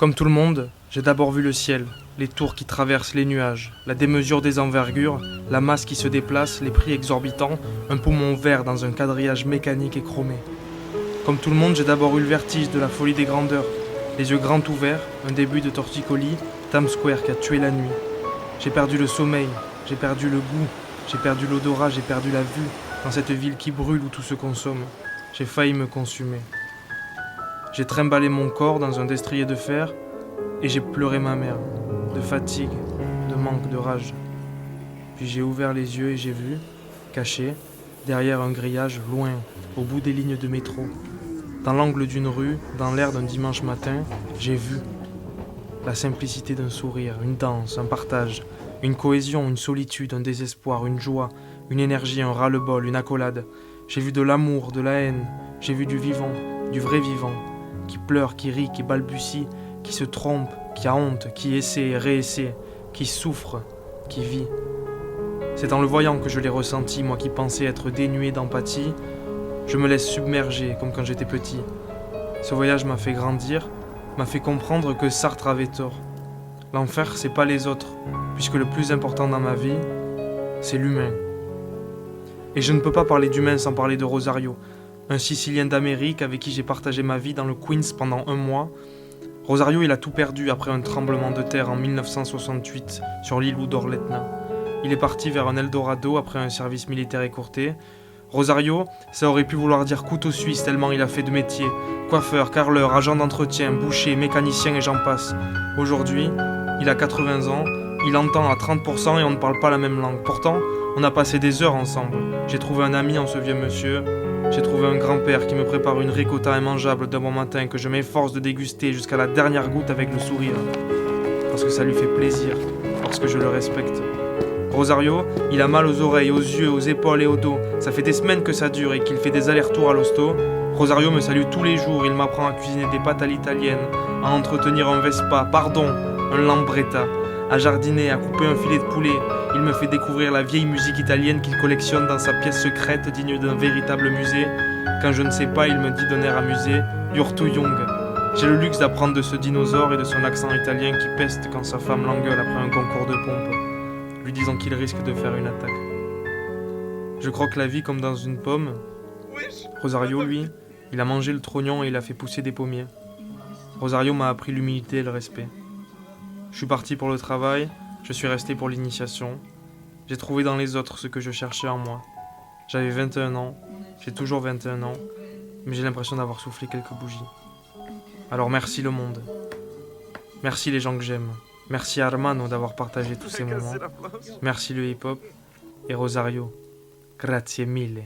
Comme tout le monde, j'ai d'abord vu le ciel, les tours qui traversent les nuages, la démesure des envergures, la masse qui se déplace, les prix exorbitants, un poumon vert dans un quadrillage mécanique et chromé. Comme tout le monde, j'ai d'abord eu le vertige de la folie des grandeurs, les yeux grands ouverts, un début de torticolis, Times Square qui a tué la nuit. J'ai perdu le sommeil, j'ai perdu le goût, j'ai perdu l'odorat, j'ai perdu la vue, dans cette ville qui brûle où tout se consomme. J'ai failli me consumer. J'ai trimballé mon corps dans un destrier de fer et j'ai pleuré ma mère, de fatigue, de manque, de rage. Puis j'ai ouvert les yeux et j'ai vu, caché, derrière un grillage, loin, au bout des lignes de métro, dans l'angle d'une rue, dans l'air d'un dimanche matin, j'ai vu la simplicité d'un sourire, une danse, un partage, une cohésion, une solitude, un désespoir, une joie, une énergie, un ras-le-bol, une accolade. J'ai vu de l'amour, de la haine, j'ai vu du vivant, du vrai vivant, qui pleure, qui rit, qui balbutie, qui se trompe, qui a honte, qui essaie et réessaie, qui souffre, qui vit. C'est en le voyant que je l'ai ressenti, moi qui pensais être dénué d'empathie. Je me laisse submerger, comme quand j'étais petit. Ce voyage m'a fait grandir, m'a fait comprendre que Sartre avait tort. L'enfer, c'est pas les autres, puisque le plus important dans ma vie, c'est l'humain. Et je ne peux pas parler d'humain sans parler de Rosario, un Sicilien d'Amérique avec qui j'ai partagé ma vie dans le Queens pendant 1 mois. Rosario, il a tout perdu après un tremblement de terre en 1968 sur l'île d'Orletna. Il est parti vers un Eldorado après un service militaire écourté. Rosario, ça aurait pu vouloir dire couteau suisse tellement il a fait de métiers. Coiffeur, carreleur, agent d'entretien, boucher, mécanicien et j'en passe. Aujourd'hui, il a 80 ans, il entend à 30% et on ne parle pas la même langue. Pourtant, on a passé des heures ensemble. J'ai trouvé un ami en ce vieux monsieur. J'ai trouvé un grand-père qui me prépare une ricotta immangeable d'un bon matin que je m'efforce de déguster jusqu'à la dernière goutte avec le sourire. Parce que ça lui fait plaisir, parce que je le respecte. Rosario, il a mal aux oreilles, aux yeux, aux épaules et au dos. Ça fait des semaines que ça dure et qu'il fait des allers-retours à l'hosto. Rosario me salue tous les jours, il m'apprend à cuisiner des pâtes à l'italienne, à entretenir un Vespa, un Lambretta, à jardiner, à couper un filet de poulet. Il me fait découvrir la vieille musique italienne qu'il collectionne dans sa pièce secrète digne d'un véritable musée. Quand je ne sais pas, il me dit d'un air amusé « You're too young ». J'ai le luxe d'apprendre de ce dinosaure et de son accent italien qui peste quand sa femme l'engueule après un concours de pompe, lui disant qu'il risque de faire une attaque. Je croque la vie comme dans une pomme. Rosario, lui, il a mangé le trognon et il a fait pousser des pommiers. Rosario m'a appris l'humilité et le respect. Je suis parti pour le travail, je suis resté pour l'initiation. J'ai trouvé dans les autres ce que je cherchais en moi. J'avais 21 ans, j'ai toujours 21 ans, mais j'ai l'impression d'avoir soufflé quelques bougies. Alors merci le monde. Merci les gens que j'aime. Merci Armano d'avoir partagé tous ces moments. Merci le hip-hop. Et Rosario, grazie mille.